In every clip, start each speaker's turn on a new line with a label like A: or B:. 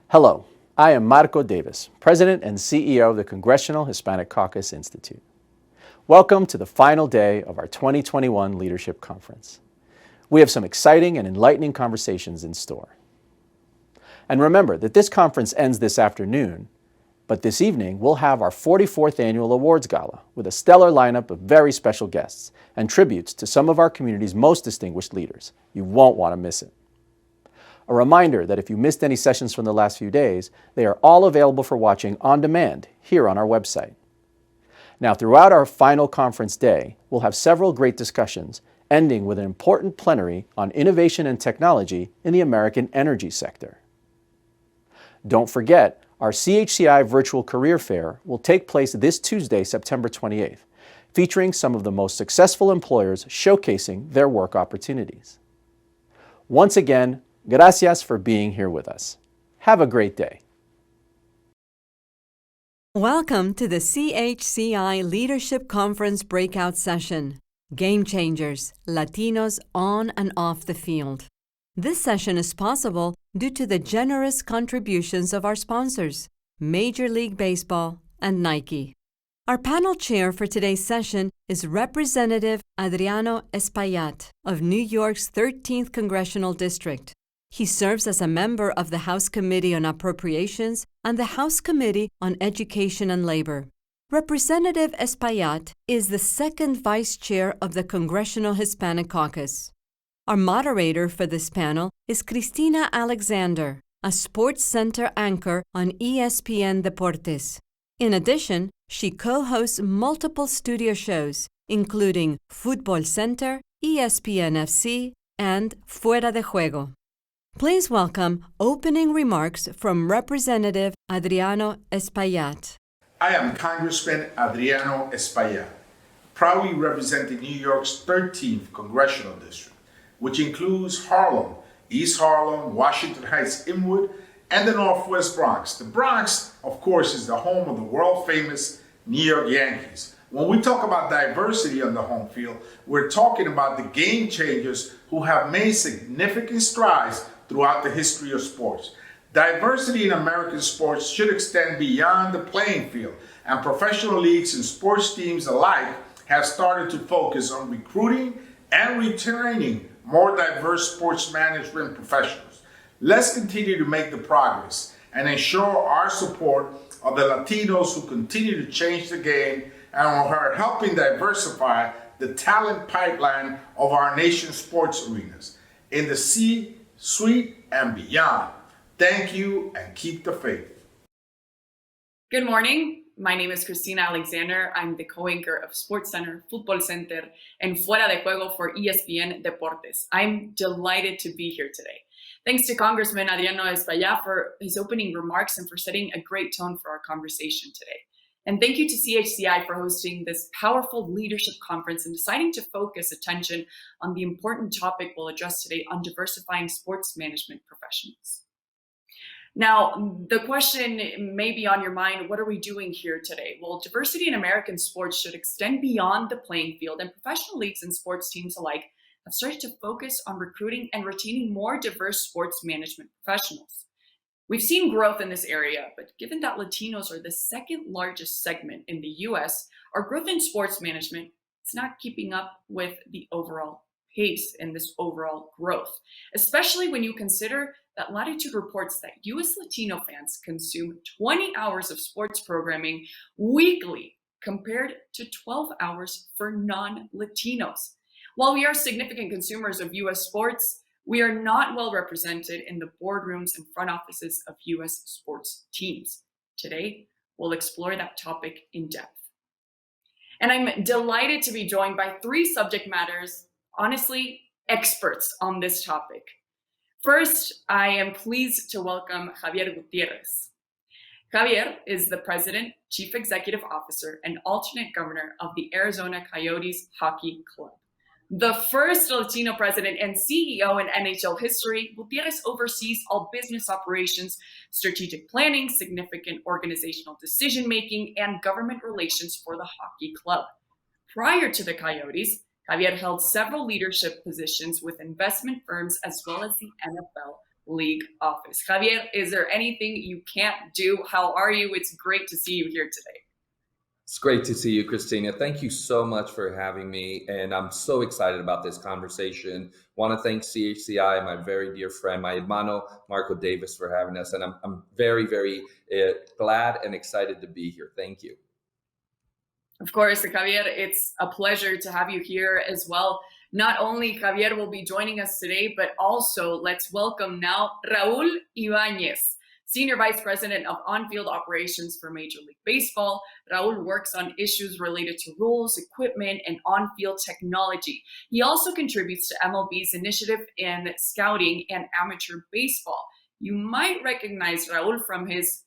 A: Hello, I am Marco Davis, President and CEO of the Congressional Hispanic Caucus Institute. Welcome to the final day of our 2021 Leadership Conference. We have some exciting and enlightening conversations in store. And remember that this conference ends this afternoon, but this evening we'll have our 44th Annual Awards Gala with a stellar lineup of very special guests and tributes to some of our community's most distinguished leaders. You won't want to miss it. A reminder that if you missed any sessions from the last few days, they are all available for watching on demand here on our website. Now, throughout our final conference day, we'll have several great discussions, ending with an important plenary on innovation and technology in the American energy sector. Don't forget, our CHCI Virtual Career Fair will take place this Tuesday, September 28th, featuring some of the most successful employers showcasing their work opportunities. Once again, gracias for being here with us. Have a great day.
B: Welcome to the CHCI Leadership Conference Breakout Session, Game Changers, Latinos on and off the field. This session is possible due to the generous contributions of our sponsors, Major League Baseball and Nike. Our panel chair for today's session is Representative Adriano Espaillat of New York's 13th Congressional District. He serves as a member of the House Committee on Appropriations and the House Committee on Education and Labor. Representative Espaillat is the second vice chair of the Congressional Hispanic Caucus. Our moderator for this panel is Cristina Alexander, a Sports Center anchor on ESPN Deportes. In addition, she co-hosts multiple studio shows, including Football Center, ESPN FC, and Fuera de Juego. Please welcome opening remarks from Representative Adriano Espaillat.
C: I am Congressman Adriano Espaillat, proudly representing New York's 13th Congressional District, which includes Harlem, East Harlem, Washington Heights, Inwood, and the Northwest Bronx. The Bronx, of course, is the home of the world-famous New York Yankees. When we talk about diversity on the home field, we're talking about the game changers who have made significant strides throughout the history of sports. Diversity in American sports should extend beyond the playing field, and professional leagues and sports teams alike have started to focus on recruiting and retraining more diverse sports management professionals. Let's continue to make the progress and ensure our support of the Latinos who continue to change the game and who are helping diversify the talent pipeline of our nation's sports arenas. In the C-suite and beyond. Thank you and keep the faith.
D: Good morning. My name is Cristina Alexander. I'm the co-anchor of Sports Center, Football Center, and Fuera de Juego for ESPN Deportes. I'm delighted to be here today. Thanks to Congressman Adriano Espaillat for his opening remarks and for setting a great tone for our conversation today. And thank you to CHCI for hosting this powerful leadership conference and deciding to focus attention on the important topic we'll address today on diversifying sports management professionals. Now, the question may be on your mind, what are we doing here today? Well, diversity in American sports should extend beyond the playing field, and professional leagues and sports teams alike have started to focus on recruiting and retaining more diverse sports management professionals. We've seen growth in this area, but given that Latinos are the second largest segment in the US, our growth in sports management is not keeping up with the overall pace in this overall growth, especially when you consider that Latitude reports that US Latino fans consume 20 hours of sports programming weekly compared to 12 hours for non-Latinos. While we are significant consumers of US sports, we are not well represented in the boardrooms and front offices of US sports teams. Today, we'll explore that topic in depth. And I'm delighted to be joined by three subject matters, honestly, experts on this topic. First, I am pleased to welcome Javier Gutierrez. Cavier is the President, Chief Executive Officer, and alternate governor of the Arizona Coyotes Hockey Club. The first Latino president and CEO in NHL history, Gutierrez oversees all business operations, strategic planning, significant organizational decision-making, and government relations for the hockey club. Prior to the Coyotes, Javier held several leadership positions with investment firms as well as the NFL League office. Javier, is there anything you can't do? How are you? It's great to see you here today.
E: It's great to see you, Christina. Thank you so much for having me. And I'm so excited about this conversation. Want to thank CHCI, my very dear friend, my hermano, Marco Davis, for having us. And I'm very, very glad and excited to be here. Thank you.
D: Of course, Cavier, it's a pleasure to have you here as well. Not only Javier will be joining us today, but also let's welcome now Raul Ibanez, Senior Vice President of On-Field Operations for Major League Baseball. Raul works on issues related to rules, equipment, and on-field technology. He also contributes to MLB's initiative in scouting and amateur baseball. You might recognize Raul from his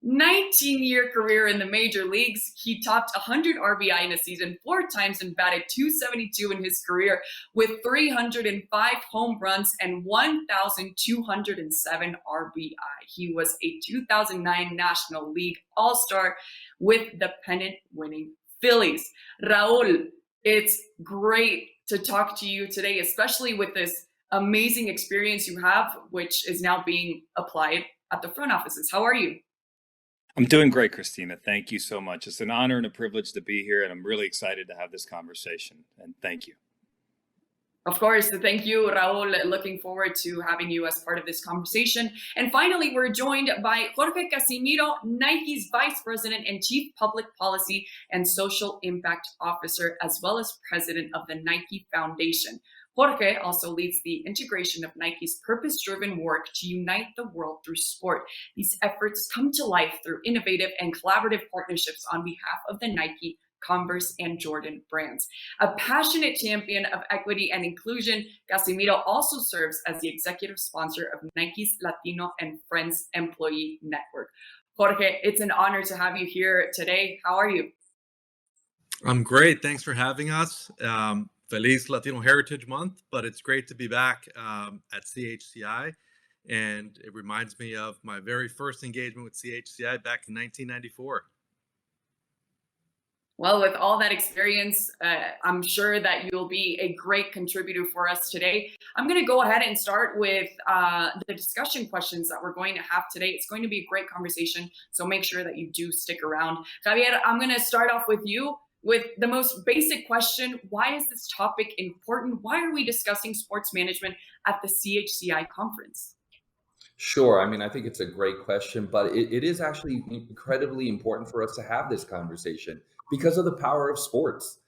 D: 19-year career in the major leagues. He topped 100 RBI in a season 4 times and batted .272 in his career with 305 home runs and 1,207 RBI. He was a 2009 National League All-Star with the pennant-winning Phillies. Raul, it's great to talk to you today, especially with this amazing experience you have, which is now being applied at the front offices. How are you?
F: I'm doing great, Christina. Thank you so much. It's an honor and a privilege to be here, and I'm really excited to have this conversation. And thank you.
D: Of course. Thank you, Raul. Looking forward to having you as part of this conversation. And finally, we're joined by Jorge Casimiro, Nike's Vice President and Chief Public Policy and Social Impact Officer, as well as President of the Nike Foundation. Jorge also leads the integration of Nike's purpose-driven work to unite the world through sport. These efforts come to life through innovative and collaborative partnerships on behalf of the Nike, Converse, and Jordan brands. A passionate champion of equity and inclusion, Casimiro also serves as the executive sponsor of Nike's Latino and Friends Employee Network. Jorge, it's an honor to have you here today. How are you?
G: I'm great. Thanks for having us. Feliz Latino Heritage Month, but it's great to be back at CHCI. And it reminds me of my very first engagement with CHCI back in 1994.
D: Well, with all that experience, I'm sure that you'll be a great contributor for us today. I'm going to go ahead and start with the discussion questions that we're going to have today. It's going to be a great conversation, so make sure that you do stick around. Javier, I'm going to start off with you with the most basic question. Why is this topic important? Why are we discussing sports management at the CHCI conference?
E: Sure. I mean, I think it's a great question, but it is actually incredibly important for us to have this conversation because of the power of sports.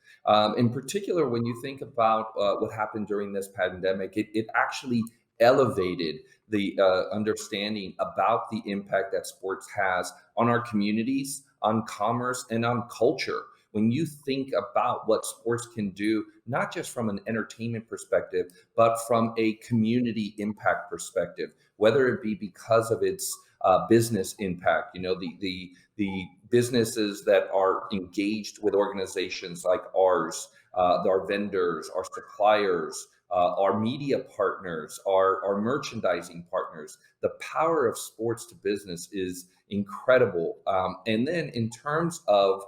E: In particular, when you think about what happened during this pandemic, it actually elevated the understanding about the impact that sports has on our communities, on commerce, and on culture. When you think about what sports can do, not just from an entertainment perspective, but from a community impact perspective, whether it be because of its business impact, the businesses that are engaged with organizations like ours, our vendors, our suppliers, our media partners, our merchandising partners. The power of sports to business is incredible. And then in terms of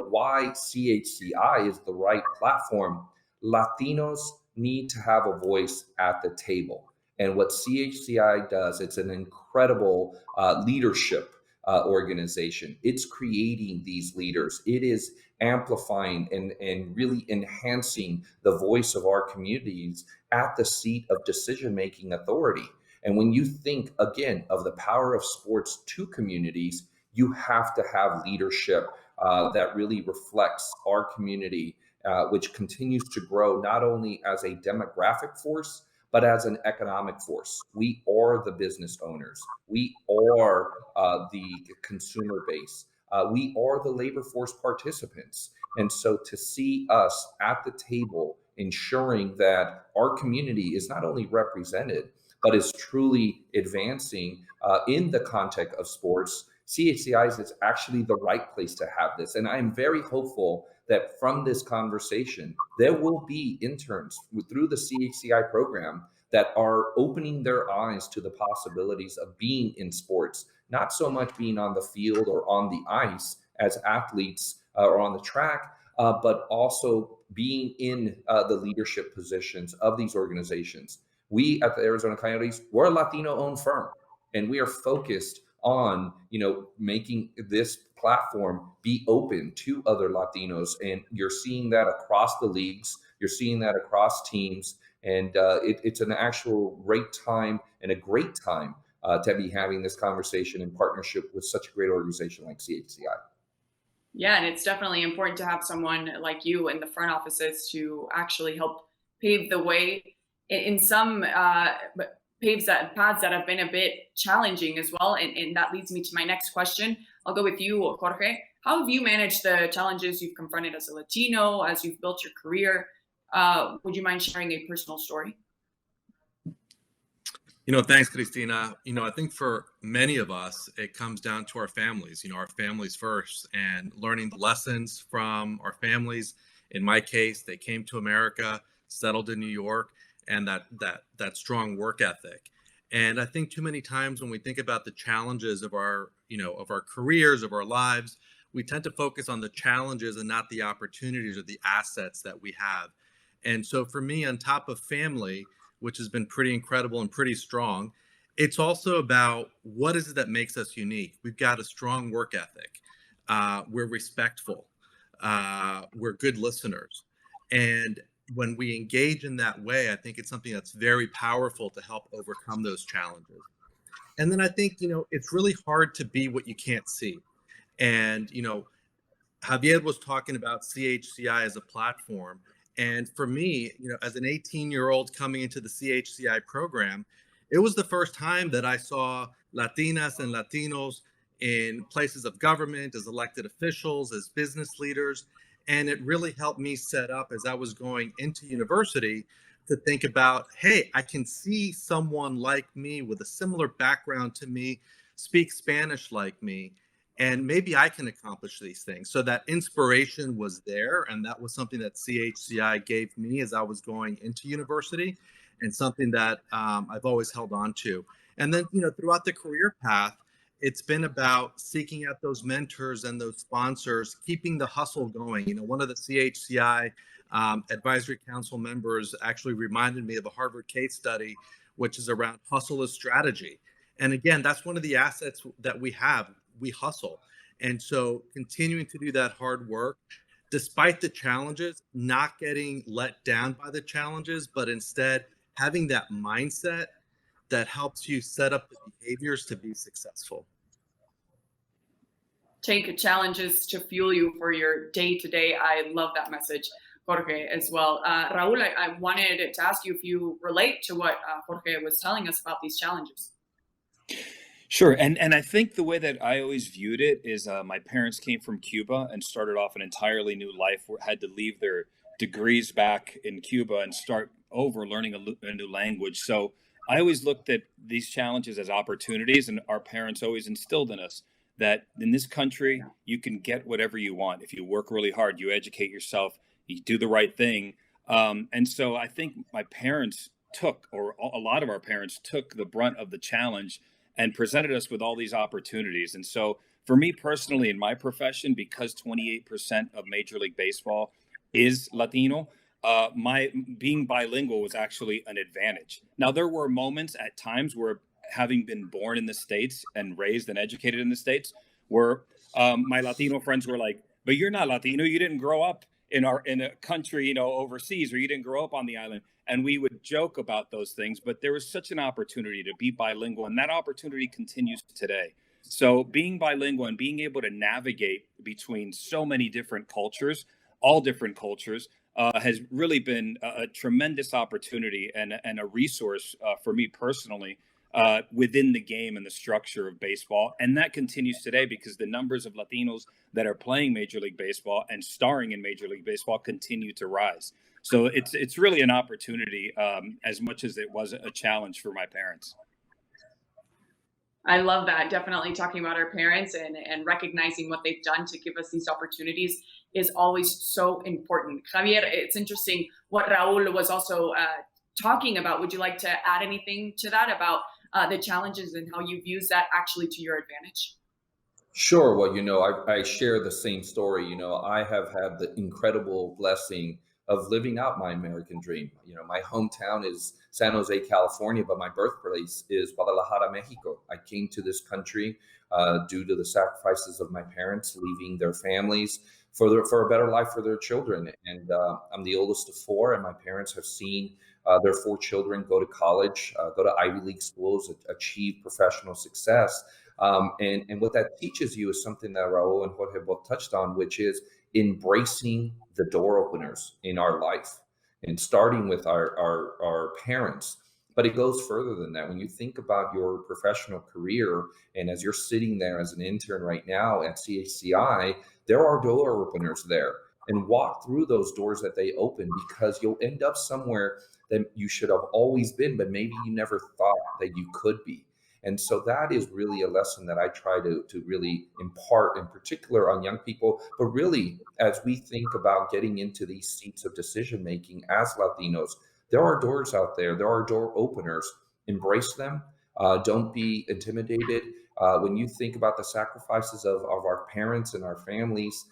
E: why CHCI is the right platform, Latinos need to have a voice at the table. And what CHCI does, it's an incredible leadership organization. It's creating these leaders. It is amplifying and really enhancing the voice of our communities at the seat of decision-making authority. And when you think, again, of the power of sports to communities, you have to have leadership that really reflects our community, which continues to grow not only as a demographic force, but as an economic force. We are the business owners. We are the consumer base. We are the labor force participants. And so to see us at the table ensuring that our community is not only represented, but is truly advancing in the context of sports, CHCI is actually the right place to have this. And I'm very hopeful that from this conversation, there will be interns through the CHCI program that are opening their eyes to the possibilities of being in sports, not so much being on the field or on the ice as athletes or on the track, but also being in the leadership positions of these organizations. We at the Arizona Coyotes, we're a Latino-owned firm, and we are focused on, making this platform be open to other Latinos. And you're seeing that across the leagues, you're seeing that across teams, and it's an actual great time and a great time to be having this conversation in partnership with such a great organization like CHCI.
D: Yeah, and it's definitely important to have someone like you in the front offices to actually help pave the way in some paths that have been a bit challenging as well. And that leads me to my next question. I'll go with you, Jorge. How have you managed the challenges you've confronted as a Latino, as you've built your career? Would you mind sharing a personal story?
G: Thanks, Cristina. I think for many of us, it comes down to our families, our families first, and learning the lessons from our families. In my case, they came to America, settled in New York, and that strong work ethic. And I think too many times when we think about the challenges of our careers, of our lives, we tend to focus on the challenges and not the opportunities or the assets that we have. And so for me, on top of family, which has been pretty incredible and pretty strong, it's also about what is it that makes us unique. We've got a strong work ethic. We're respectful. We're good listeners. And when we engage in that way, I think it's something that's very powerful to help overcome those challenges. And then I think, it's really hard to be what you can't see. And, Javier was talking about CHCI as a platform. And for me, as an 18-year-old coming into the CHCI program, it was the first time that I saw Latinas and Latinos in places of government, as elected officials, as business leaders. And it really helped me set up as I was going into university to think about, hey, I can see someone like me with a similar background to me, speak Spanish like me, and maybe I can accomplish these things. So that inspiration was there. And that was something that CHCI gave me as I was going into university, and something that I've always held on to. And then, throughout the career path, it's been about seeking out those mentors and those sponsors, keeping the hustle going. One of the CHCI advisory council members actually reminded me of a Harvard case study, which is around hustle as strategy. And again, that's one of the assets that we have. We hustle. And so continuing to do that hard work, despite the challenges, not getting let down by the challenges, but instead having that mindset that helps you set up the behaviors to be successful.
D: Take challenges to fuel you for your day-to-day. I love that message, Jorge, as well. Raul, I wanted to ask you if you relate to what Jorge was telling us about these challenges.
F: Sure. And I think the way that I always viewed it is my parents came from Cuba and started off an entirely new life, had to leave their degrees back in Cuba and start over learning a new language. So I always looked at these challenges as opportunities, and our parents always instilled in us that in this country, you can get whatever you want. If you work really hard, you educate yourself, you do the right thing. And so I think my parents or a lot of our parents took the brunt of the challenge and presented us with all these opportunities. And so for me personally, in my profession, because 28% of Major League Baseball is Latino, my being bilingual was actually an advantage. Now, there were moments at times where, having been born in the States and raised and educated in the States, where my Latino friends were like, but you're not Latino, you didn't grow up in a country, overseas, or you didn't grow up on the island. And we would joke about those things, but there was such an opportunity to be bilingual, and that opportunity continues today. So being bilingual and being able to navigate between so many different cultures, all different cultures, has really been a tremendous opportunity and a resource for me personally within the game and the structure of baseball. And that continues today because the numbers of Latinos that are playing Major League Baseball and starring in Major League Baseball continue to rise. So it's really an opportunity as much as it was a challenge for my parents.
D: I love that. Definitely talking about our parents and recognizing what they've done to give us these opportunities is always so important. Javier, it's interesting what Raul was also talking about. Would you like to add anything to that about the challenges and how you've used that actually to your advantage?
E: Sure. Well, I share the same story. I have had the incredible blessing of living out my American dream. My hometown is San Jose, California, but my birthplace is Guadalajara, Mexico. I came to this country due to the sacrifices of my parents leaving their families for a better life for their children. And I'm the oldest of four, and my parents have seen their four children go to college, go to Ivy League schools, achieve professional success. And what that teaches you is something that Raul and Jorge both touched on, which is embracing the door openers in our life and starting with our parents. But it goes further than that. When you think about your professional career, and as you're sitting there as an intern right now at CHCI, there are door openers there. And walk through those doors that they open, because you'll end up somewhere that you should have always been, but maybe you never thought that you could be. And so that is really a lesson that I try to really impart, in particular on young people, but really as we think about getting into these seats of decision making as Latinos. There are doors out there. There are door openers. Embrace them. Don't be intimidated. When you think about the sacrifices of our parents and our families,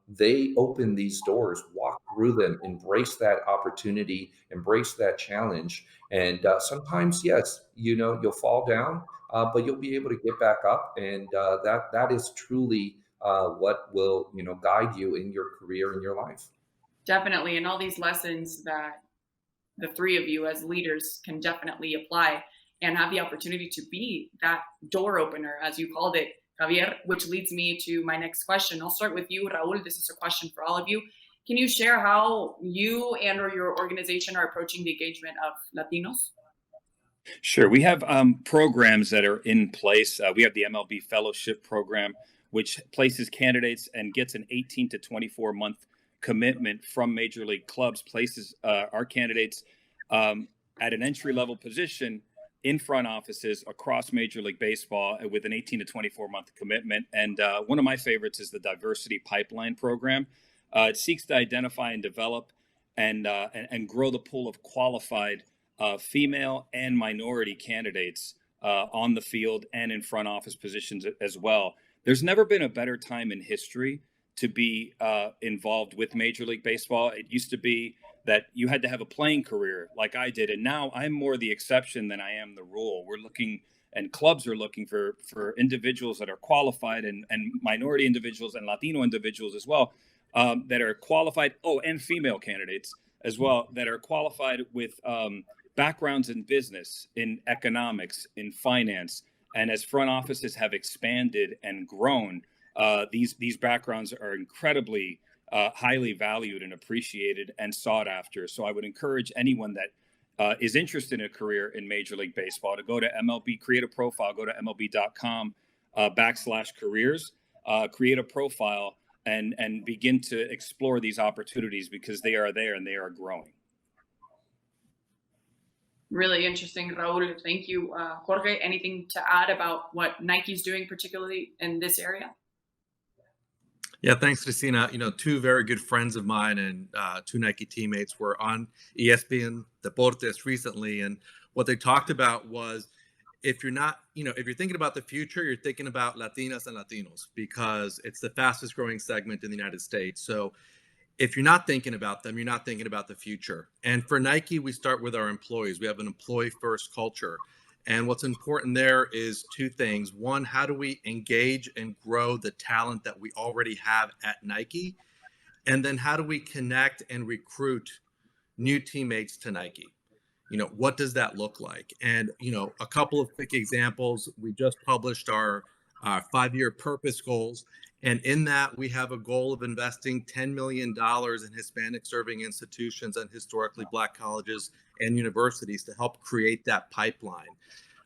E: they open these doors. Walk through them. Embrace that opportunity. Embrace that challenge. And sometimes, yes, you'll fall down, but you'll be able to get back up. And that is truly what will guide you in your career and your life.
D: Definitely, and all these lessons that the three of you as leaders can definitely apply and have the opportunity to be that door opener, as you called it, Javier, which leads me to my next question. I'll start with you, Raul. This is a question for all of you. Can you share how you and or your organization are approaching the engagement of Latinos?
F: Sure. We have programs that are in place. We have the MLB Fellowship Program, which places candidates and gets an 18 to 24 month commitment from major league clubs, places our candidates at an entry level position in front offices across Major League Baseball with an 18 to 24 month commitment. And one of my favorites is the Diversity Pipeline Program. It seeks to identify and develop and grow the pool of qualified female and minority candidates on the field and in front office positions as well. There's never been a better time in history to be involved with Major League Baseball. It used to be that you had to have a playing career like I did. And now I'm more the exception than I am the rule. We're looking, and clubs are looking for individuals that are qualified and minority individuals and Latino individuals as well that are qualified. Oh, and female candidates as well that are qualified with backgrounds in business, in economics, in finance. And as front offices have expanded and grown, these backgrounds are incredibly highly valued and appreciated and sought after. So I would encourage anyone that is interested in a career in Major League Baseball to go to MLB, create a profile, go to MLB.com /careers, create a profile and begin to explore these opportunities because they are there and they are growing.
D: Really interesting, Raul. Thank you. Jorge, anything to add about what Nike's doing, particularly in this area?
G: Yeah, thanks, Cristina. Two very good friends of mine and two Nike teammates were on ESPN Deportes recently, and what they talked about was if you're thinking about the future, you're thinking about Latinas and Latinos because it's the fastest growing segment in the United States. So if you're not thinking about them, you're not thinking about the future. And for Nike, we start with our employees. We have an employee first culture. And what's important there is two things. One, how do we engage and grow the talent that we already have at Nike? And then how do we connect and recruit new teammates to Nike? What does that look like? And, a couple of quick examples. We just published our 5-year purpose goals. And in that, we have a goal of investing $10 million in Hispanic serving institutions and historically Black colleges and universities to help create that pipeline.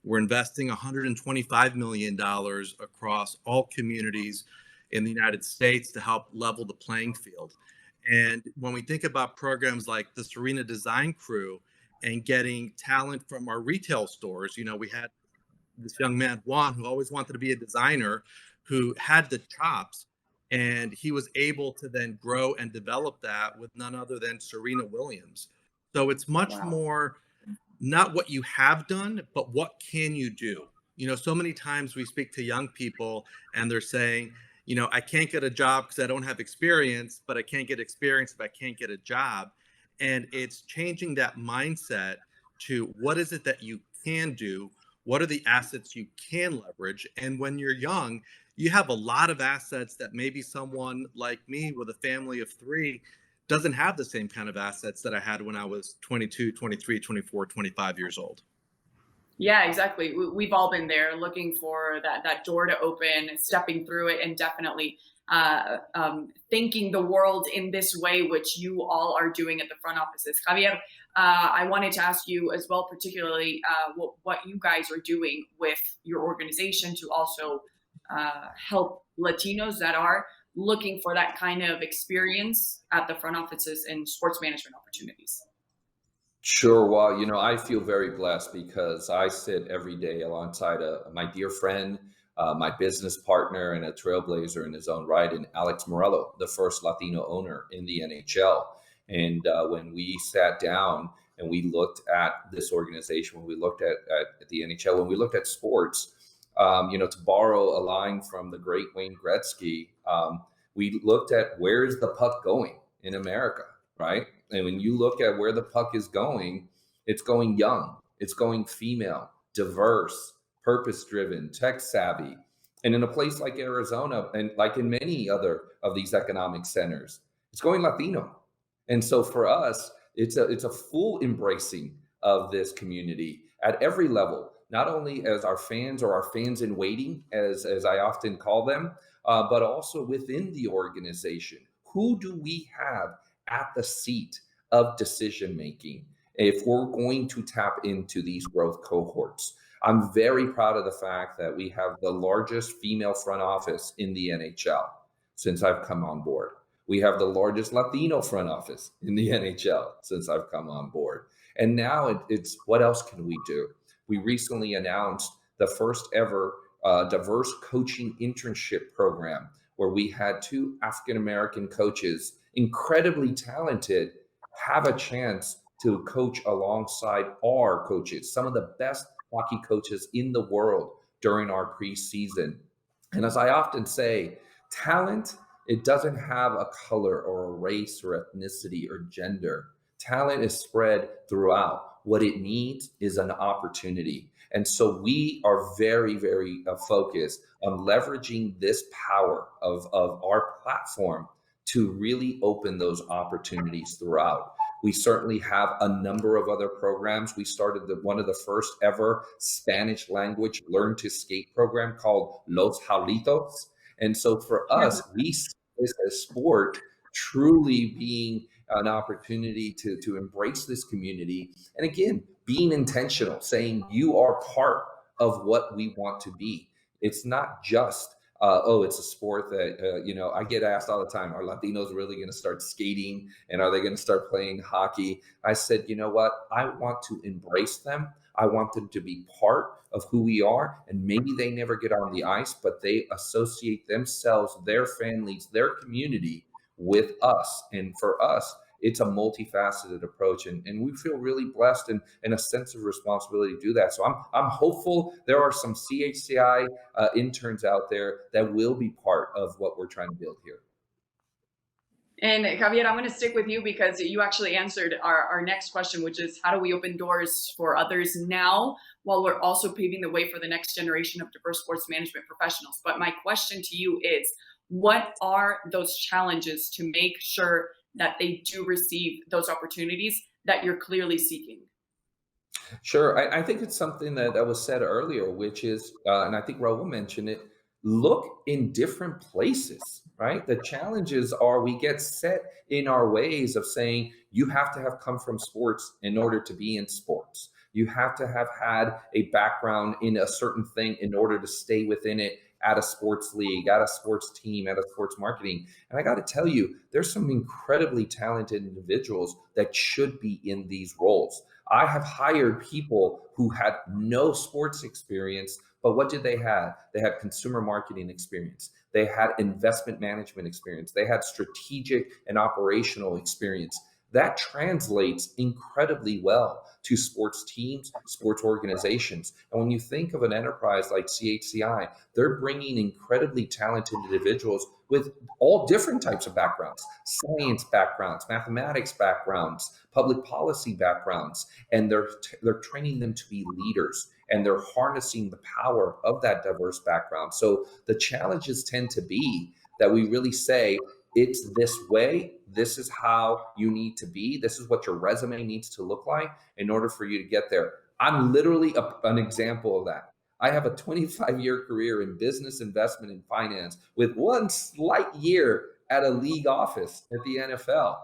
G: We're investing $125 million across all communities in the United States to help level the playing field. And when we think about programs like the Serena Design Crew and getting talent from our retail stores, we had this young man, Juan, who always wanted to be a designer, who had the chops, and he was able to then grow and develop that with none other than Serena Williams. So it's much more not what you have done, but what can you do? So many times we speak to young people and they're saying, I can't get a job because I don't have experience, but I can't get experience if I can't get a job. And it's changing that mindset to what is it that you can do? What are the assets you can leverage? And when you're young, you have a lot of assets that maybe someone like me with a family of three doesn't have the same kind of assets that I had when I was 22, 23, 24, 25 years old.
D: Yeah, exactly. We've all been there looking for that door to open, stepping through it, and definitely thinking the world in this way, which you all are doing at the front offices. Javier, I wanted to ask you as well, particularly what you guys are doing with your organization to also help Latinos that are looking for that kind of experience at the front offices and sports management opportunities.
E: Sure. Well, I feel very blessed because I sit every day alongside my dear friend, my business partner, and a trailblazer in his own right, and Alex Morello, the first Latino owner in the NHL. And when we sat down and we looked at this organization, when we looked at the NHL, when we looked at sports, to borrow a line from the great Wayne Gretzky, we looked at where is the puck going in America, right? And when you look at where the puck is going, it's going young, it's going female, diverse, purpose-driven, tech-savvy. And in a place like Arizona, and like in many other of these economic centers, it's going Latino. And so for us, it's a full embracing of this community at every level, not only as our fans or our fans in waiting, as I often call them, but also within the organization. Who do we have at the seat of decision making if we're going to tap into these growth cohorts? I'm very proud of the fact that we have the largest female front office in the NHL since I've come on board. We have the largest Latino front office in the NHL since I've come on board. And now it's what else can we do? We recently announced the first ever diverse coaching internship program where we had two African-American coaches, incredibly talented, have a chance to coach alongside our coaches, some of the best hockey coaches in the world during our preseason. And as I often say, talent, it doesn't have a color or a race or ethnicity or gender. Talent is spread throughout. What it needs is an opportunity. And so we are very, very focused on leveraging this power of our platform to really open those opportunities throughout. We certainly have a number of other programs. We started one of the first ever Spanish language learn to skate program called Los Jalitos. And so for us, we see this as sport truly being an opportunity to embrace this community. And again, being intentional, saying you are part of what we want to be. It's not just it's a sport that, I get asked all the time, are Latinos really going to start skating and are they going to start playing hockey? I said, you know what? I want to embrace them. I want them to be part of who we are. And maybe they never get on the ice, but they associate themselves, their families, their community with us. And for us, it's a multifaceted approach, and we feel really blessed and a sense of responsibility to do that. So I'm hopeful there are some CHCI interns out there that will be part of what we're trying to build here.
D: And Javier, I'm going to stick with you because you actually answered our next question, which is how do we open doors for others now while we're also paving the way for the next generation of diverse sports management professionals? But my question to you is, what are those challenges to make sure that they do receive those opportunities that you're clearly seeking?
E: Sure. I think it's something that was said earlier, which is, and I think Raul mentioned it, look in different places, right? The challenges are we get set in our ways of saying you have to have come from sports in order to be in sports. You have to have had a background in a certain thing in order to stay within it at a sports league, at a sports team, at a sports marketing. And I got to tell you, there's some incredibly talented individuals that should be in these roles. I have hired people who had no sports experience, but what did they have? They had consumer marketing experience. They had investment management experience. They had strategic and operational experience. that translates incredibly well to sports teams, sports organizations. And when you think of an enterprise like CHCI, they're bringing incredibly talented individuals with all different types of backgrounds, science backgrounds, mathematics backgrounds, public policy backgrounds, and they're training them to be leaders, and they're harnessing the power of that diverse background. So the challenges tend to be that we really say, it's this way, this is how you need to be, this is what your resume needs to look like in order for you to get there. I'm literally an example of that. I have a 25-year career in business, investment, and finance with one slight year at a league office at the NFL.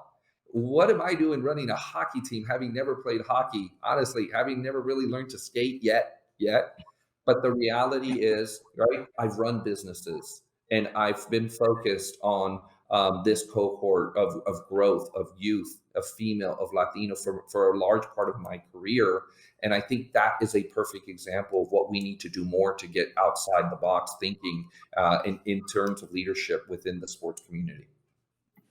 E: What am I doing running a hockey team, having never played hockey, honestly, having never really learned to skate yet? But the reality is, right, I've run businesses and I've been focused on this cohort of growth, of youth, of female, of Latino for a large part of my career. And I think that is a perfect example of what we need to do more to get outside the box thinking in terms of leadership within the sports community.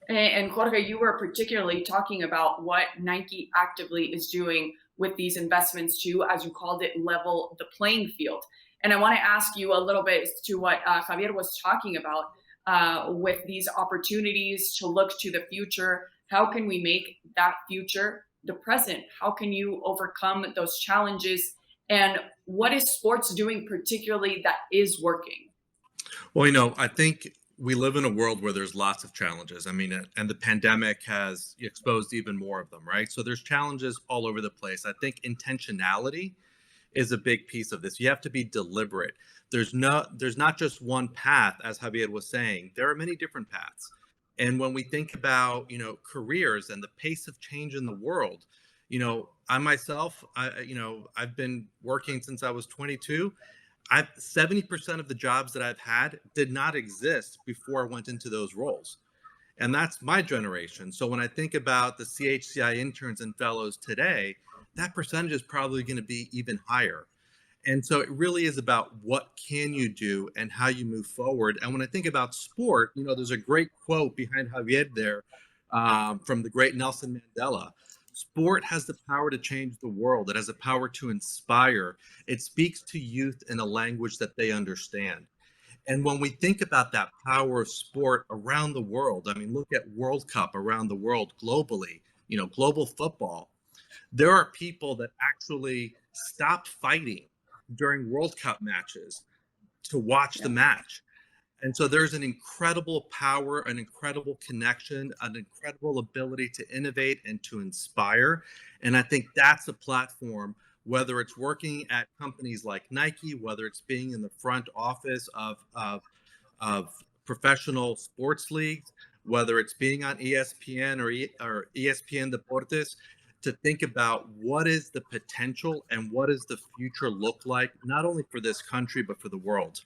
D: And Jorge, you were particularly talking about what Nike actively is doing with these investments to, as you called it, level the playing field. And I want to ask you a little bit to what Javier was talking about with these opportunities to look to the future. How can we make that future the present? How can you overcome those challenges? And what is sports doing particularly that is working?
G: Well, I think we live in a world where there's lots of challenges. I mean, and the pandemic has exposed even more of them, right? So there's challenges all over the place. I think intentionality is a big piece of this. You have to be deliberate. There's not just one path, as Javier was saying. There are many different paths. And when we think about, careers and the pace of change in the world, I myself, I've been working since I was 22. 70% of the jobs that I've had did not exist before I went into those roles. And that's my generation. So when I think about the CHCI interns and fellows today, that percentage is probably going to be even higher. And so it really is about what can you do and how you move forward. And when I think about sport, there's a great quote behind Javier there from the great Nelson Mandela. Sport has the power to change the world. It has the power to inspire. It speaks to youth in a language that they understand. And when we think about that power of sport around the world, I mean, look at World Cup around the world globally, global football. There are people that actually stop fighting during World Cup matches to watch the match. And so there's an incredible power, an incredible connection, an incredible ability to innovate and to inspire. And I think that's a platform, whether it's working at companies like Nike, whether it's being in the front office of professional sports leagues, whether it's being on ESPN or ESPN Deportes, to think about what is the potential and what does the future look like, not only for this country, but for the world.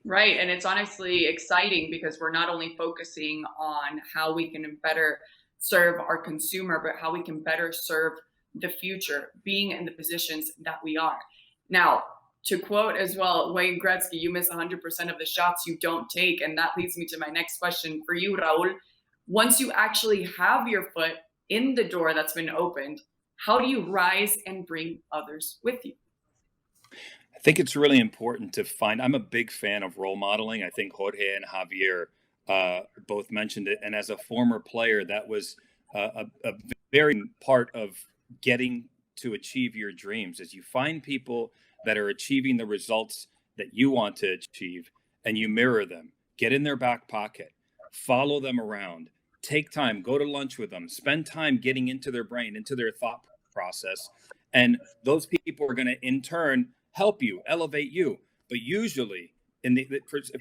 D: Right. And it's honestly exciting because we're not only focusing on how we can better serve our consumer, but how we can better serve the future, being in the positions that we are. Now, to quote as well, Wayne Gretzky, you miss 100% of the shots you don't take. And that leads me to my next question for you, Raul. Once you actually have your foot in the door that's been opened, how do you rise and bring others with you?
F: I think it's really important to find, I'm a big fan of role modeling. I think Jorge and Javier both mentioned it. And as a former player, that was a very part of getting to achieve your dreams, is you find people that are achieving the results that you want to achieve and you mirror them, get in their back pocket, follow them around, take time, go to lunch with them, spend time getting into their brain, into their thought process. And those people are going to in turn help you, elevate you. But usually,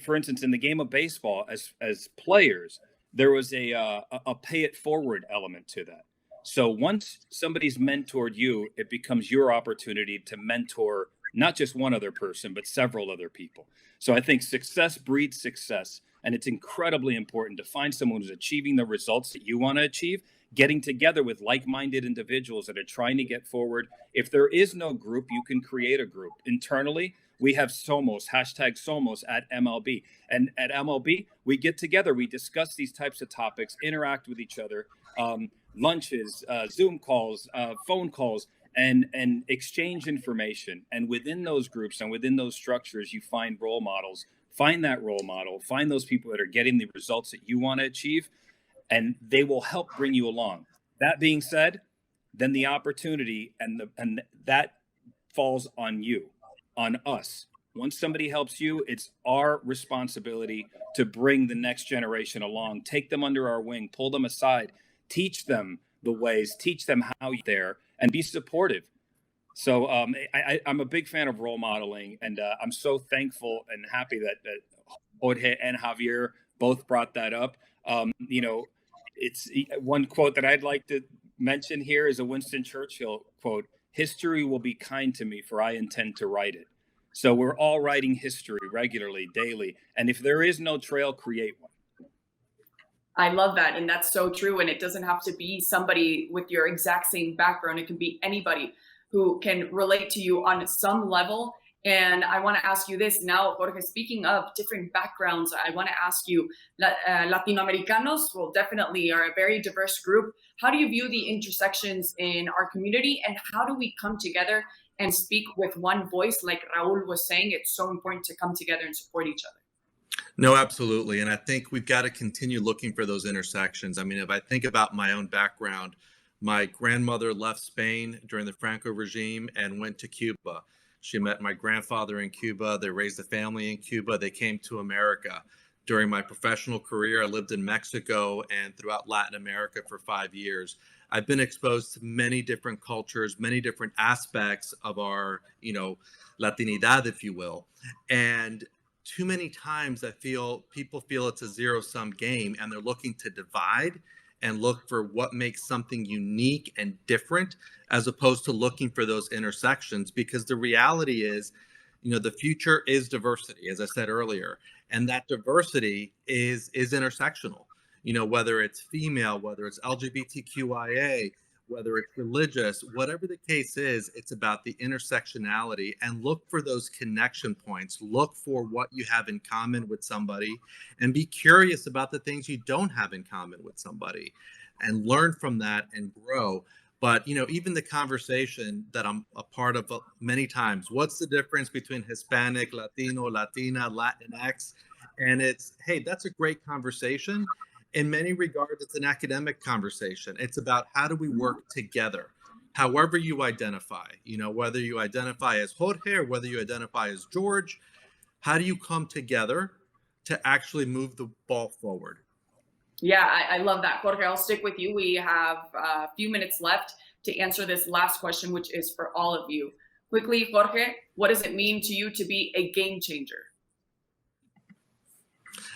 F: for instance, in the game of baseball, as players, there was a pay it forward element to that. So once somebody's mentored you, it becomes your opportunity to mentor not just one other person, but several other people. So I think success breeds success. And it's incredibly important to find someone who's achieving the results that you want to achieve, getting together with like-minded individuals that are trying to get forward. If there is no group, you can create a group. Internally, we have SOMOS, #SOMOS at MLB. And at MLB, we get together, we discuss these types of topics, interact with each other. lunches, Zoom calls, phone calls, and exchange information. And within those groups and within those structures, you find role models. Find that role model. Find those people that are getting the results that you want to achieve, and they will help bring you along. That being said, then the opportunity and that falls on you, on us. Once somebody helps you, it's our responsibility to bring the next generation along, take them under our wing, pull them aside, teach them the ways, teach them how you're there, and be supportive. So I'm a big fan of role modeling, and I'm so thankful and happy that Jorge and Javier both brought that up. It's one quote that I'd like to mention here is a Winston Churchill quote: "History will be kind to me, for I intend to write it." So we're all writing history regularly, daily. And if there is no trail, create one.
D: I love that. And that's so true. And it doesn't have to be somebody with your exact same background. It can be anybody who can relate to you on some level. And I want to ask you this now, Jorge, speaking of different backgrounds, I want to ask you, Latinoamericanos, well, definitely are a very diverse group. How do you view the intersections in our community, and how do we come together and speak with one voice? Like Raul was saying, it's so important to come together and support each other.
G: No, absolutely. And I think we've got to continue looking for those intersections. I mean, if I think about my own background, my grandmother left Spain during the Franco regime and went to Cuba. She met my grandfather in Cuba. They raised a family in Cuba. They came to America. During my professional career, I lived in Mexico and throughout Latin America for 5 years. I've been exposed to many different cultures, many different aspects of our, Latinidad, if you will. And too many times I feel people feel it's a zero-sum game, and they're looking to divide and look for what makes something unique and different, as opposed to looking for those intersections. Because the reality is, the future is diversity, as I said earlier, and that diversity is intersectional. Whether it's female, whether it's LGBTQIA, whether it's religious, whatever the case is, it's about the intersectionality, and look for those connection points. Look for what you have in common with somebody, and be curious about the things you don't have in common with somebody, and learn from that and grow. But, even the conversation that I'm a part of many times, what's the difference between Hispanic, Latino, Latina, Latinx? And it's, hey, that's a great conversation. In many regards, it's an academic conversation. It's about how do we work together, however you identify, whether you identify as Jorge or whether you identify as George, how do you come together to actually move the ball forward?
D: Yeah, I love that. Jorge, I'll stick with you. We have a few minutes left to answer this last question, which is for all of you. Quickly, Jorge, what does it mean to you to be a game changer?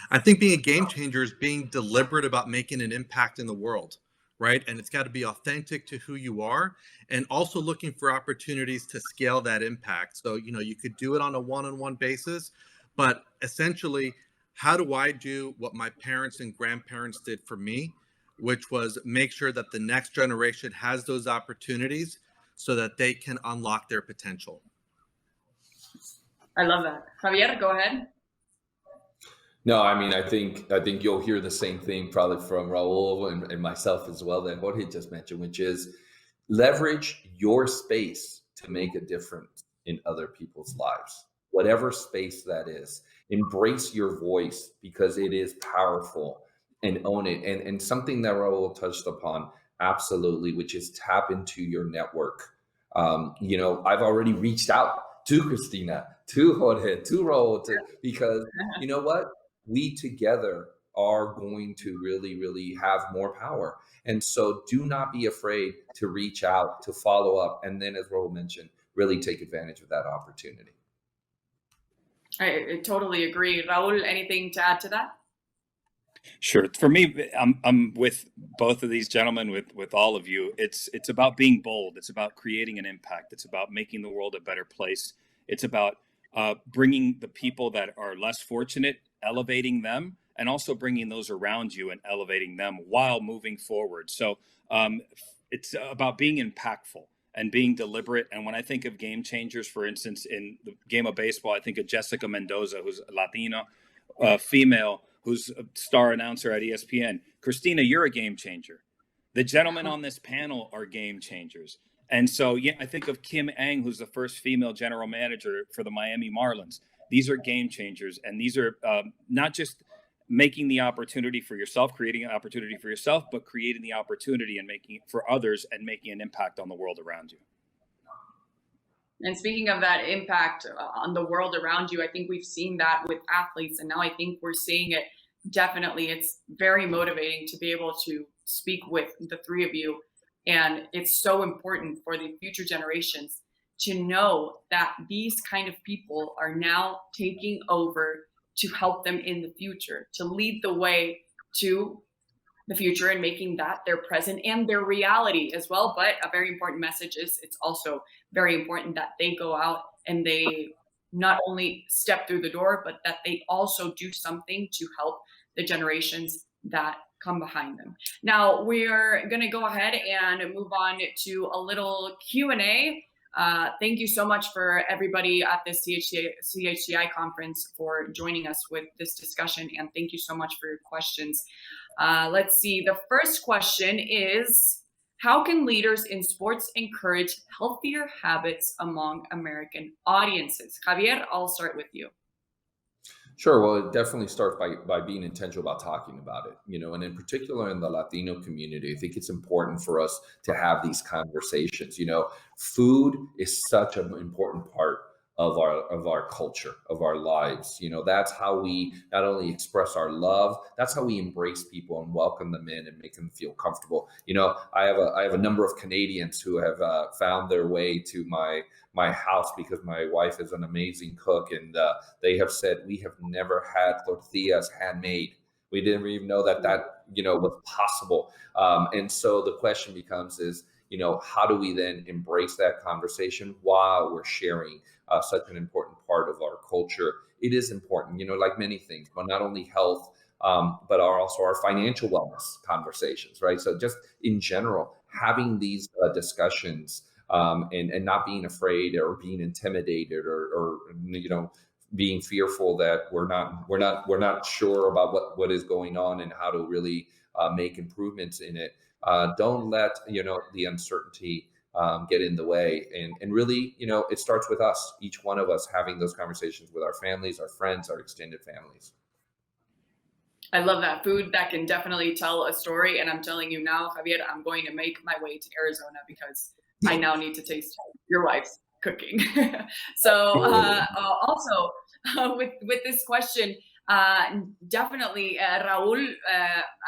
G: I think being a game changer is being deliberate about making an impact in the world, right? And it's got to be authentic to who you are, and also looking for opportunities to scale that impact. So, you could do it on a one-on-one basis, but essentially, how do I do what my parents and grandparents did for me, which was make sure that the next generation has those opportunities so that they can unlock their potential.
D: I love that. Javier, go ahead.
E: No, I mean, I think you'll hear the same thing probably from Raul and myself as well that Jorge just mentioned, which is leverage your space to make a difference in other people's lives, whatever space that is. Embrace your voice because it is powerful, and own it. And something that Raul touched upon, absolutely, which is tap into your network. I've already reached out to Christina, to Jorge, to Raul, because you know what? We together are going to really, really have more power. And so do not be afraid to reach out, to follow up. And then, as Raul mentioned, really take advantage of that opportunity.
D: I totally agree. Raul, anything to add to that?
F: Sure. For me, I'm with both of these gentlemen, with all of you. It's about being bold. It's about creating an impact. It's about making the world a better place. It's about bringing the people that are less fortunate, elevating them, and also bringing those around you and elevating them while moving forward. So it's about being impactful and being deliberate. And when I think of game changers, for instance, in the game of baseball, I think of Jessica Mendoza, who's a Latina female, who's a star announcer at ESPN. Christina, you're a game changer. The gentlemen on this panel are game changers. And so, yeah, I think of Kim Ng, who's the first female general manager for the Miami Marlins. These are game changers. And these are not just making the opportunity for yourself, creating an opportunity for yourself, but creating the opportunity and making it for others and making an impact on the world around you.
D: And speaking of that impact on the world around you, I think we've seen that with athletes. And now I think we're seeing it definitely. It's very motivating to be able to speak with the three of you. And it's so important for the future generations to know that these kind of people are now taking over to help them in the future, to lead the way to the future and making that their present and their reality as well. But a very important message is it's also very important that they go out and they not only step through the door, but that they also do something to help the generations that come behind them. Now we're going to go ahead and move on to a little Q&A. Thank you so much for everybody at the CHCI conference for joining us with this discussion, and thank you so much for your questions. Let's see. The first question is, how can leaders in sports encourage healthier habits among American audiences? Javier, I'll start with you.
E: Sure. Well, it definitely starts by being intentional about talking about it, and in particular in the Latino community, I think it's important for us to have these conversations. Food is such an important part of our culture, of our lives. That's how we not only express our love, that's how we embrace people and welcome them in and make them feel comfortable. I have a number of Canadians who have found their way to my house because my wife is an amazing cook, and they have said, we have never had tortillas handmade. We didn't even know that was possible. And so the question becomes how do we then embrace that conversation while we're sharing such an important part of our culture? It is important, like many things, but not only health, but also our financial wellness conversations, right? So just in general, having these discussions and not being afraid or being intimidated or being fearful that we're not sure about what is going on and how to really make improvements in it. Don't let the uncertainty get in the way, and really it starts with us, each one of us, having those conversations with our families, our friends, our extended families.
D: I love that. Food that can definitely tell a story, and I'm telling you now, Javier, I'm going to make my way to Arizona because I now need to taste your wife's cooking. So also with this question, definitely Raul,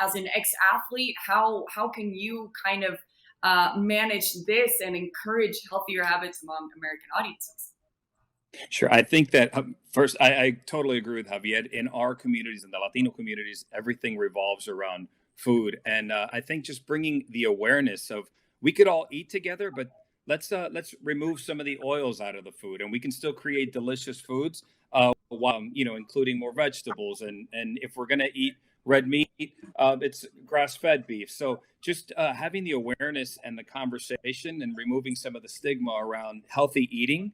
D: as an ex-athlete, how can you kind of manage this and encourage healthier habits among American audiences?
F: Sure. I think that first, I totally agree with Javier. In our communities, in the Latino communities, everything revolves around food. And I think just bringing the awareness of, we could all eat together, but let's remove some of the oils out of the food, and we can still create delicious foods while including more vegetables. And if we're going to eat red meat, it's grass-fed beef. So just having the awareness and the conversation and removing some of the stigma around healthy eating,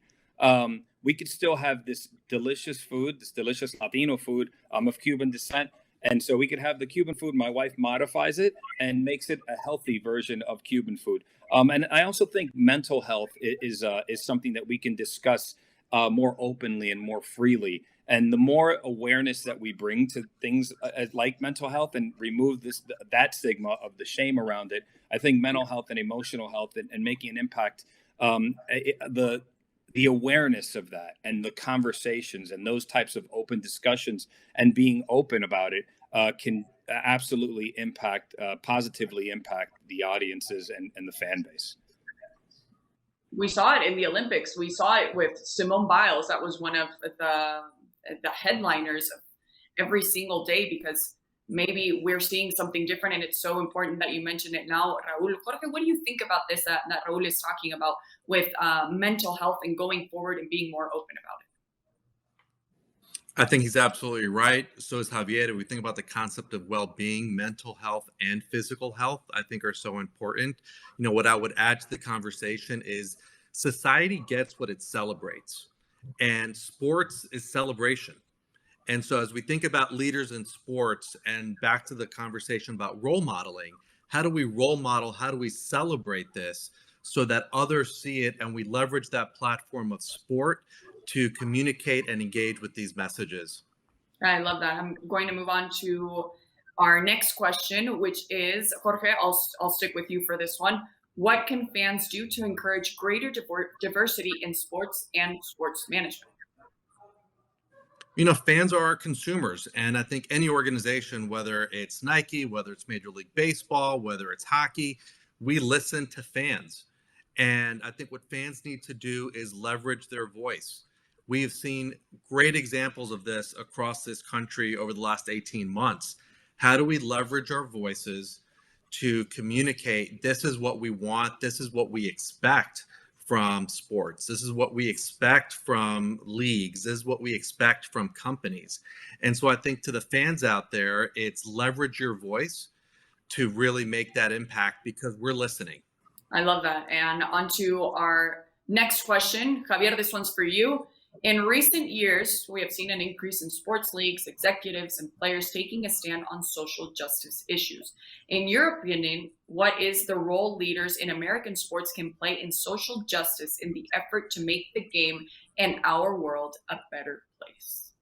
F: we could still have this delicious food, this delicious Latino food. I'm of Cuban descent. And so we could have the Cuban food. My wife modifies it and makes it a healthy version of Cuban food. And I also think mental health is something that we can discuss more openly and more freely. And the more awareness that we bring to things like mental health and remove that stigma of the shame around it, I think mental health and emotional health and making an impact, the awareness of that and the conversations and those types of open discussions and being open about it can absolutely positively impact the audiences and the fan base.
D: We saw it in the Olympics. We saw it with Simone Biles. That was one of the headliners of every single day, because maybe we're seeing something different, and it's so important that you mention it now. Raul, Jorge, what do you think about this that Raul is talking about with mental health and going forward and being more open about it?
G: I think he's absolutely right. So is Javier. We think about the concept of well-being, mental health and physical health, I think are so important. What I would add to the conversation is society gets what it celebrates, and sports is celebration. And so as we think about leaders in sports and back to the conversation about role modeling, How do we role model? How do we celebrate this so that others see it and we leverage that platform of sport to communicate and engage with these messages?
D: I love that. I'm going to move on to our next question, which is Jorge. I'll stick with you for this one. What can fans do to encourage greater diversity in sports and sports management?
G: You know, fans are our consumers. And I think any organization, whether it's Nike, whether it's Major League Baseball, whether it's hockey, we listen to fans. And I think what fans need to do is leverage their voice. We have seen great examples of this across this country over the last 18 months. How do we leverage our voices to communicate this is what we want, this is what we expect from sports, this is what we expect from leagues, this is what we expect from companies? And so I think to the fans out there, it's leverage your voice to really make that impact because we're listening.
D: I love that. And on to our next question. Javier, this one's for you. In recent years, we have seen an increase in sports leagues, executives, and players taking a stand on social justice issues. In your opinion, what is the role leaders in American sports can play in social justice in the effort to make the game and our world a better place?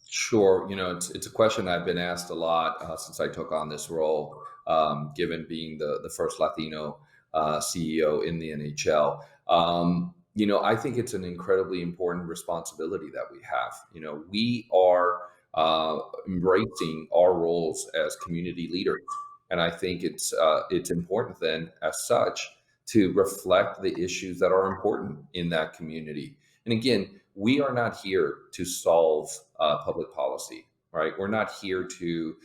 E: Sure. You know, it's a question I've been asked a lot since I took on this role, given being the first Latino CEO in the NHL. You know, I think it's an incredibly important responsibility that we have. You know, we are embracing our roles as community leaders, and I think it's important then, as such, to reflect the issues that are important in that community. And again, we are not here to solve public policy, right? We're not here to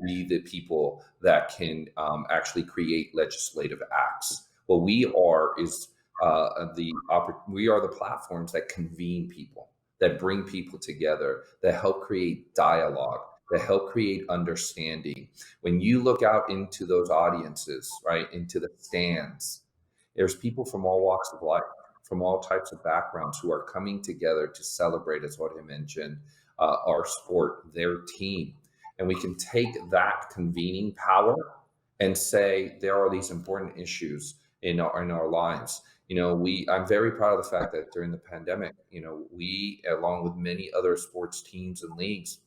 E: be the people that can actually create legislative acts. What we are is we are the platforms that convene people, that bring people together, that help create dialogue, that help create understanding. When you look out into those audiences, right, into the stands, there's people from all walks of life, from all types of backgrounds who are coming together to celebrate, as Jorge mentioned, our sport, their team. And we can take that convening power and say, there are these important issues in our lives. You know, I'm very proud of the fact that during the pandemic, you know, we, along with many other sports teams and leagues,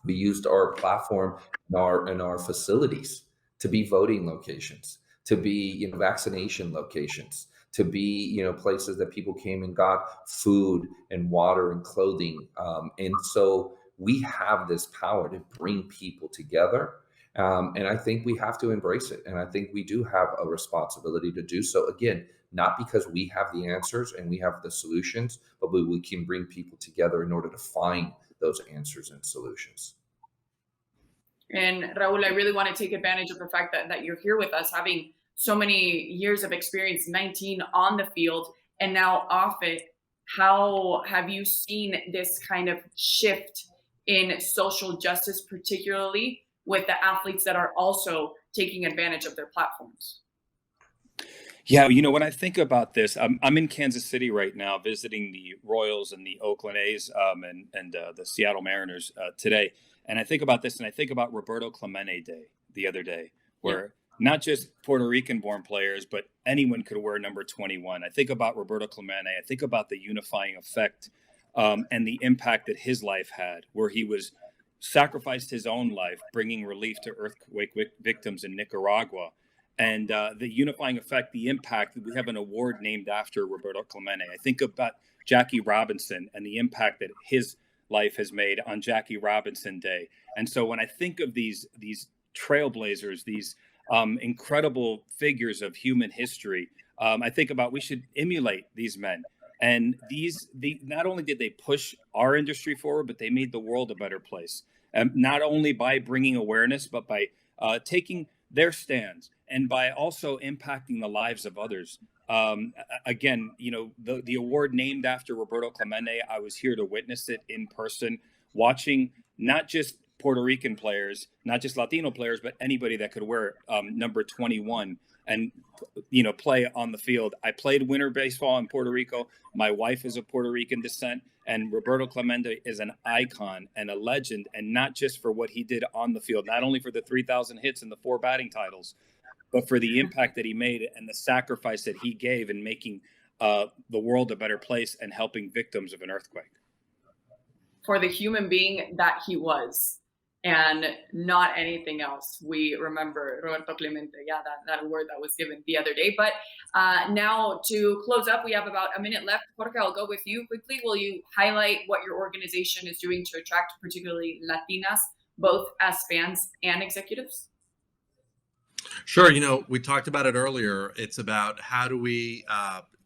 E: we used our platform in our facilities to be voting locations, to be, you know, vaccination locations, to be, you know, places that people came and got food and water and clothing. And so we have this power to bring people together. And I think we have to embrace it. And I think we do have a responsibility to do so. Again, not because we have the answers and we have the solutions, but we can bring people together in order to find those answers and solutions.
D: And Raul, I really want to take advantage of the fact that you're here with us, having so many years of experience, 19 on the field and now off it. How have you seen this kind of shift in social justice, particularly with the athletes that are also taking advantage of their platforms?
F: Yeah, you know, when I think about this, I'm in Kansas City right now visiting the Royals and the Oakland A's and the Seattle Mariners today. And I think about this, and I think about Roberto Clemente Day the other day, where not just Puerto Rican-born players, but anyone could wear number 21. I think about Roberto Clemente. I think about the unifying effect and the impact that his life had, where he sacrificed his own life, bringing relief to earthquake victims in Nicaragua. And the unifying effect, the impact, we have an award named after Roberto Clemente. I think about Jackie Robinson and the impact that his life has made on Jackie Robinson Day. And so when I think of these trailblazers, these incredible figures of human history, I think about we should emulate these men. And not only did they push our industry forward, but they made the world a better place. Not only by bringing awareness, but by taking their stands and by also impacting the lives of others. Again, you know, the award named after Roberto Clemente, I was here to witness it in person, watching not just Puerto Rican players, not just Latino players, but anybody that could wear number 21 and play on the field. I played winter baseball in Puerto Rico. My wife is of Puerto Rican descent, and Roberto Clemente is an icon and a legend, and not just for what he did on the field, not only for the 3,000 hits and the 4 batting titles, but for the impact that he made and the sacrifice that he gave in making the world a better place and helping victims of an earthquake.
D: For the human being that he was, and not anything else. We remember Roberto Clemente, that award that was given the other day. But now to close up, we have about a minute left. Jorge, I'll go with you quickly. Will you highlight what your organization is doing to attract particularly Latinas, both as fans and executives?
G: Sure. We talked about it earlier. It's about how do we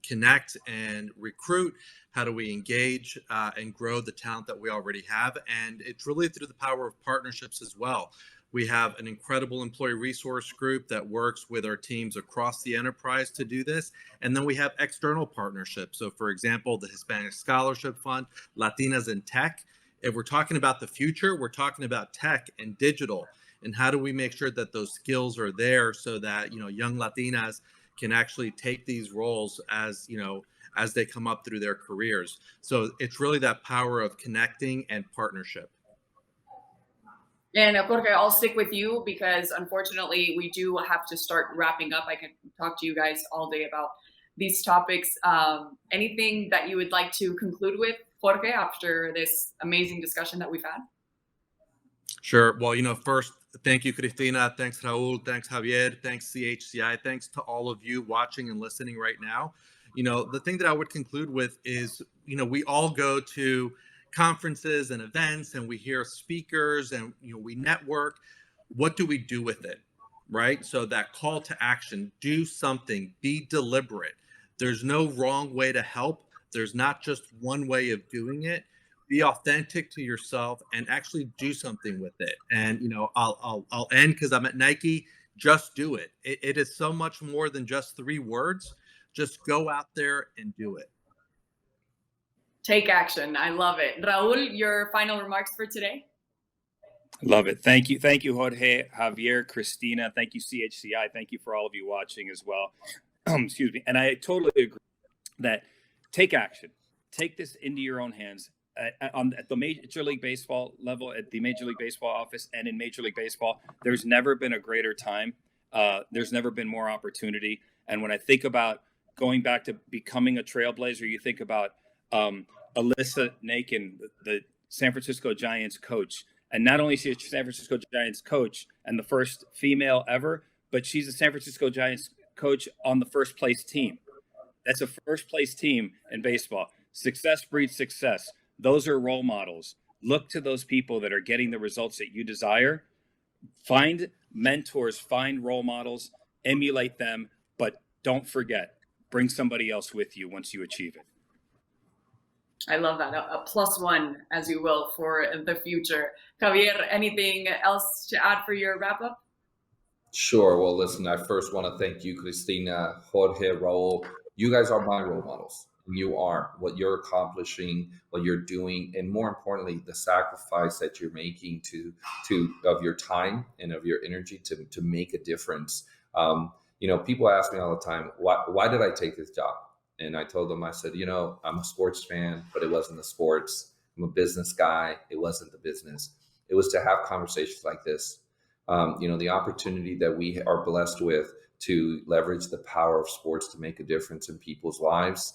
G: connect and recruit? How do we engage and grow the talent that we already have? And it's really through the power of partnerships as well. We have an incredible employee resource group that works with our teams across the enterprise to do this. And then we have external partnerships. So, for example, the Hispanic Scholarship Fund, Latinas in Tech. If we're talking about the future, we're talking about tech and digital. And how do we make sure that those skills are there so that, young Latinas can actually take these roles as they come up through their careers. So it's really that power of connecting and partnership.
D: And Jorge, I'll stick with you because unfortunately we do have to start wrapping up. I can talk to you guys all day about these topics. Anything that you would like to conclude with, Jorge, after this amazing discussion that we've had?
G: Sure. Well, first, thank you, Cristina. Thanks, Raul. Thanks, Javier. Thanks, CHCI. Thanks to all of you watching and listening right now. The thing that I would conclude with is, we all go to conferences and events and we hear speakers and, we network. What do we do with it? Right? So that call to action, do something, be deliberate. There's no wrong way to help. There's not just one way of doing it. Be authentic to yourself and actually do something with it. And, I'll end because I'm at Nike. Just do it. It is so much more than just 3 words. Just go out there and do it.
D: Take action. I love it. Raul, your final remarks for today?
F: Love it. Thank you. Thank you, Jorge, Javier, Cristina. Thank you, CHCI. Thank you for all of you watching as well. Excuse me. And I totally agree that take action. Take this into your own hands. At the Major League Baseball level, at the Major League Baseball office and in Major League Baseball, there's never been a greater time. There's never been more opportunity. And when I think about going back to becoming a trailblazer, you think about Alyssa Nakin, the San Francisco Giants coach. And not only is she a San Francisco Giants coach and the first female ever, but she's a San Francisco Giants coach on the first place team. That's a first place team in baseball. Success breeds success. Those are role models. Look to those people that are getting the results that you desire. Find mentors, find role models, emulate them, but don't forget, bring somebody else with you once you achieve it.
D: I love that. A +1, as you will, for the future. Cavier, anything else to add for your wrap up?
E: Sure. Well, listen, I first want to thank you, Cristina, Jorge, Raul. You guys are my role models. You are what you're accomplishing, what you're doing, and more importantly, the sacrifice that you're making of your time and of your energy to make a difference. People ask me all the time, why did I take this job? And I told them, I said, I'm a sports fan, but it wasn't the sports. I'm a business guy. It wasn't the business. It was to have conversations like this. The opportunity that we are blessed with to leverage the power of sports to make a difference in people's lives.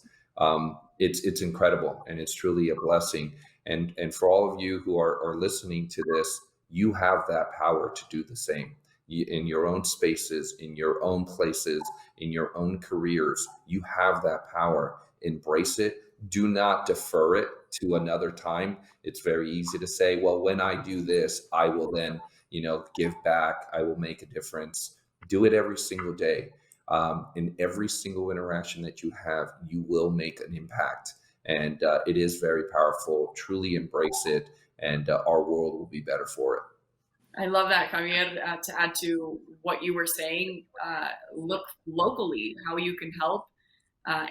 E: It's incredible, and it's truly a blessing. And for all of you who are listening to this, you have that power to do the same in your own spaces, in your own places, in your own careers. You have that power. Embrace it. Do not defer it to another time. It's very easy to say, well, when I do this, I will then, give back. I will make a difference. Do it every single day. In every single interaction that you have, you will make an impact. And it is very powerful. Truly embrace it, and our world will be better for it.
D: I love that, Cavier. To add to what you were saying, look locally, how you can help.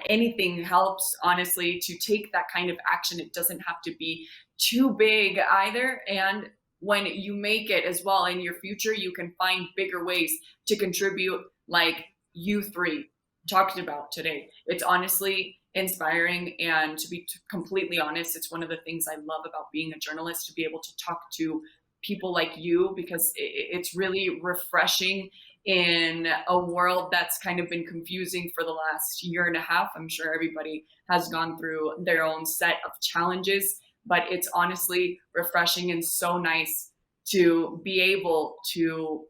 D: Anything helps, honestly, to take that kind of action. It doesn't have to be too big either. And when you make it as well in your future, you can find bigger ways to contribute, like you three talked about today. It's honestly inspiring, and to be completely honest, it's one of the things I love about being a journalist, to be able to talk to people like you, because it's really refreshing in a world that's kind of been confusing for the last year and a half. I'm sure everybody has gone through their own set of challenges, but it's honestly refreshing and so nice to be able to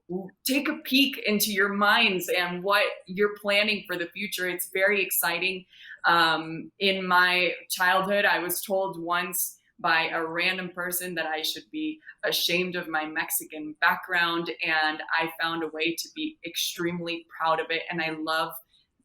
D: take a peek into your minds and what you're planning for the future. It's very exciting. In my childhood, I was told once by a random person that I should be ashamed of my Mexican background, and I found a way to be extremely proud of it. And I love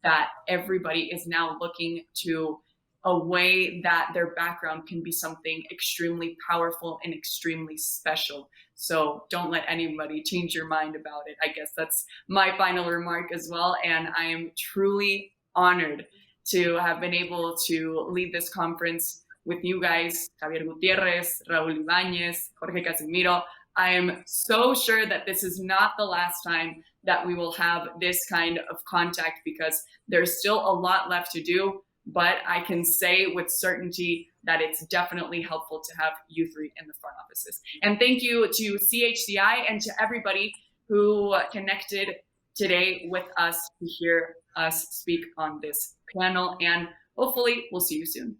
D: that everybody is now looking to a way that their background can be something extremely powerful and extremely special. So don't let anybody change your mind about it. I guess that's my final remark as well. And I am truly honored to have been able to lead this conference with you guys, Javier Gutierrez, Raul Ibanez, Jorge Casimiro. I am so sure that this is not the last time that we will have this kind of contact, because there's still a lot left to do. But I can say with certainty that it's definitely helpful to have you three in the front offices. And thank you to CHCI and to everybody who connected today with us to hear us speak on this panel. And hopefully we'll see you soon.